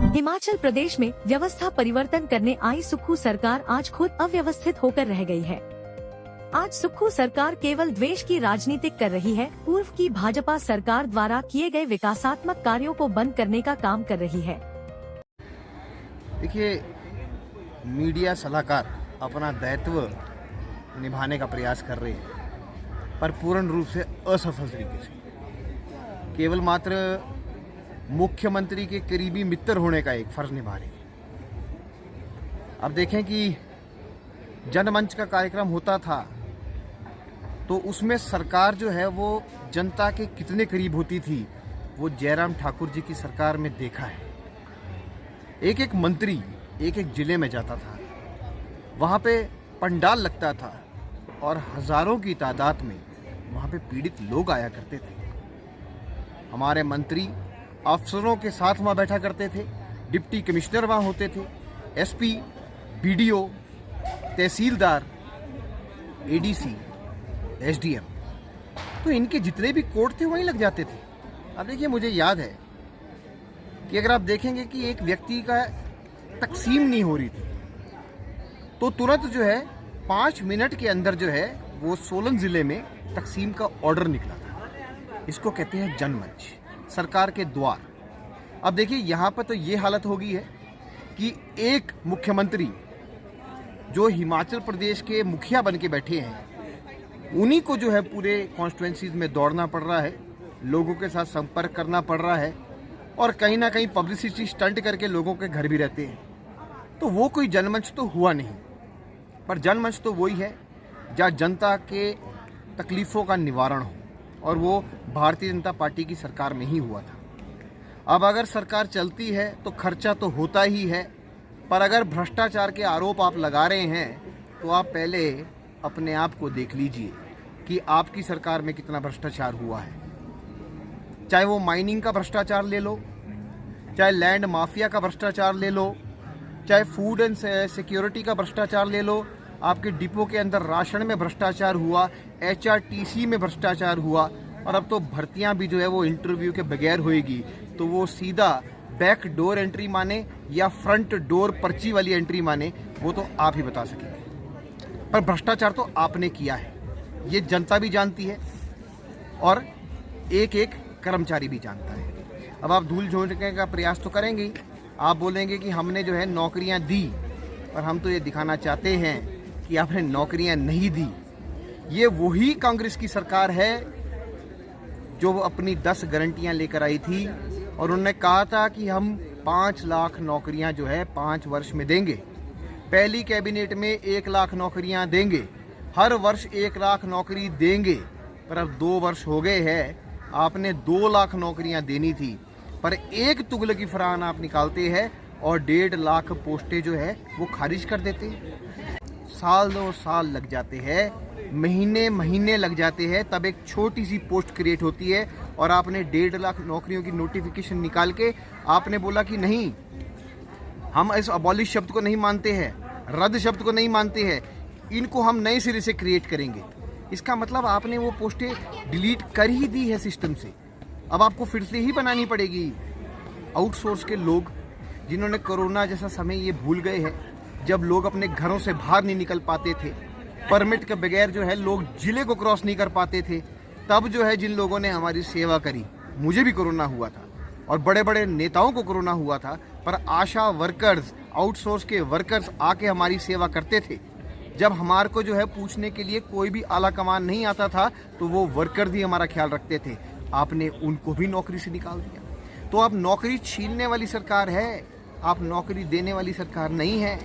हिमाचल प्रदेश में व्यवस्था परिवर्तन करने आई सुक्खू सरकार आज खुद अव्यवस्थित होकर रह गई है। आज सुक्खू सरकार केवल द्वेष की राजनीति कर रही है। पूर्व की भाजपा सरकार द्वारा किए गए विकासात्मक कार्यों को बंद करने का काम कर रही है। देखिए, मीडिया सलाहकार अपना दायित्व निभाने का प्रयास कर रहे हैं, पर पूर्ण रूप से असफल तरीके से। केवल मात्र मुख्यमंत्री के करीबी मित्र होने का एक फर्ज निभा रहे हैं। अब देखें कि जनमंच का कार्यक्रम होता था तो उसमें सरकार जो है वो जनता के कितने करीब होती थी, वो जयराम ठाकुर जी की सरकार में देखा है। एक एक मंत्री एक एक जिले में जाता था, वहाँ पे पंडाल लगता था और हजारों की तादाद में वहाँ पे पीड़ित लोग आया करते थे। हमारे मंत्री अफसरों के साथ वहाँ बैठा करते थे, डिप्टी कमिश्नर वहाँ होते थे, एसपी, बीडीओ, तहसीलदार, एडीसी, एसडीएम, तो इनके जितने भी कोर्ट थे वहीं लग जाते थे। अब देखिए, मुझे याद है कि अगर आप देखेंगे कि एक व्यक्ति का तकसीम नहीं हो रही थी तो तुरंत जो है 5 मिनट के अंदर जो है वो सोलन जिले में तकसीम का ऑर्डर निकला था। इसको कहते हैं जनमंच, सरकार के द्वार। अब देखिए, यहाँ पर तो ये हालत हो गई है कि एक मुख्यमंत्री जो हिमाचल प्रदेश के मुखिया बन के बैठे हैं, उन्हीं को जो है पूरे कॉन्स्टिट्यूएंसीज में दौड़ना पड़ रहा है, लोगों के साथ संपर्क करना पड़ रहा है और कहीं ना कहीं पब्लिसिटी स्टंट करके लोगों के घर भी रहते हैं। तो वो कोई जनमंच तो हुआ नहीं, पर जनमंच तो वही है जहाँ जनता के तकलीफ़ों का निवारण हो, और वो भारतीय जनता पार्टी की सरकार में ही हुआ था। अब अगर सरकार चलती है तो खर्चा तो होता ही है, पर अगर भ्रष्टाचार के आरोप आप लगा रहे हैं तो आप पहले अपने आप को देख लीजिए कि आपकी सरकार में कितना भ्रष्टाचार हुआ है। चाहे वो माइनिंग का भ्रष्टाचार ले लो, चाहे लैंड माफिया का भ्रष्टाचार ले लो, चाहे फूड एंड सिक्योरिटी का भ्रष्टाचार ले लो, आपके डिपो के अंदर राशन में भ्रष्टाचार हुआ, एचआरटीसी में भ्रष्टाचार हुआ, और अब तो भर्तियां भी जो है वो इंटरव्यू के बगैर होएगी, तो वो सीधा बैक डोर एंट्री माने या फ्रंट डोर पर्ची वाली एंट्री माने, वो तो आप ही बता सकेंगे। पर भ्रष्टाचार तो आपने किया है, ये जनता भी जानती है और एक एक कर्मचारी भी जानता है। अब आप धूल झोंकने का प्रयास तो करेंगे ही, आप बोलेंगे कि हमने जो है नौकरियां दी, पर हम तो ये दिखाना चाहते हैं कि आपने नौकरियां नहीं दी। ये वही कांग्रेस की सरकार है जो अपनी 10 गारंटियां लेकर आई थी और उन्होंने कहा था कि हम 5 लाख नौकरियां जो है 5 वर्ष में देंगे। पहली कैबिनेट में 1 लाख नौकरियां देंगे, हर वर्ष 1 लाख नौकरी देंगे, पर अब 2 वर्ष हो गए हैं, आपने 2 लाख नौकरियां देनी थी, पर एक तुगलकी फरमान आप निकालते हैं और 1.5 लाख पोस्टें जो है वो खारिज कर देते हैं। साल 2 साल लग जाते हैं, महीने महीने लग जाते हैं, तब एक छोटी सी पोस्ट क्रिएट होती है और आपने 1.5 लाख नौकरियों की नोटिफिकेशन निकाल के आपने बोला कि नहीं, हम इस अबॉलिश शब्द को नहीं मानते हैं, रद्द शब्द को नहीं मानते हैं, इनको हम नए सिरे से क्रिएट करेंगे। इसका मतलब आपने वो पोस्टें डिलीट कर ही दी है सिस्टम से, अब आपको फिर से ही बनानी पड़ेगी। आउटसोर्स के लोग जिन्होंने कोरोना जैसा समय ये भूल गए हैं जब लोग अपने घरों से बाहर नहीं निकल पाते थे, परमिट के बगैर जो है लोग जिले को क्रॉस नहीं कर पाते थे, तब जो है जिन लोगों ने हमारी सेवा करी, मुझे भी कोरोना हुआ था और बड़े बड़े नेताओं को कोरोना हुआ था, पर आशा वर्कर्स, आउटसोर्स के वर्कर्स आके हमारी सेवा करते थे। जब हमारे को जो है पूछने के लिए कोई भी आला कमान नहीं आता था तो वो वर्कर भी हमारा ख्याल रखते थे, आपने उनको भी नौकरी से निकाल दिया। तो आप नौकरी छीनने वाली सरकार है, आप नौकरी देने वाली सरकार नहीं है।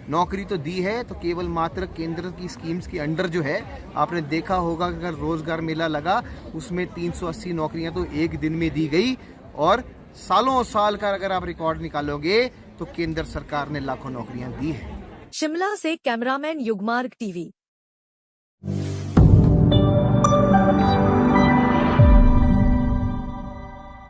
नौकरी तो दी है तो केवल मात्र केंद्र की स्कीम्स के अंडर जो है, आपने देखा होगा कि अगर रोजगार मेला लगा उसमें 380 नौकरियां तो एक दिन में दी गई, और सालों साल का अगर आप रिकॉर्ड निकालोगे तो केंद्र सरकार ने लाखों नौकरियां दी है। शिमला से कैमरामैन युगमार्ग टीवी।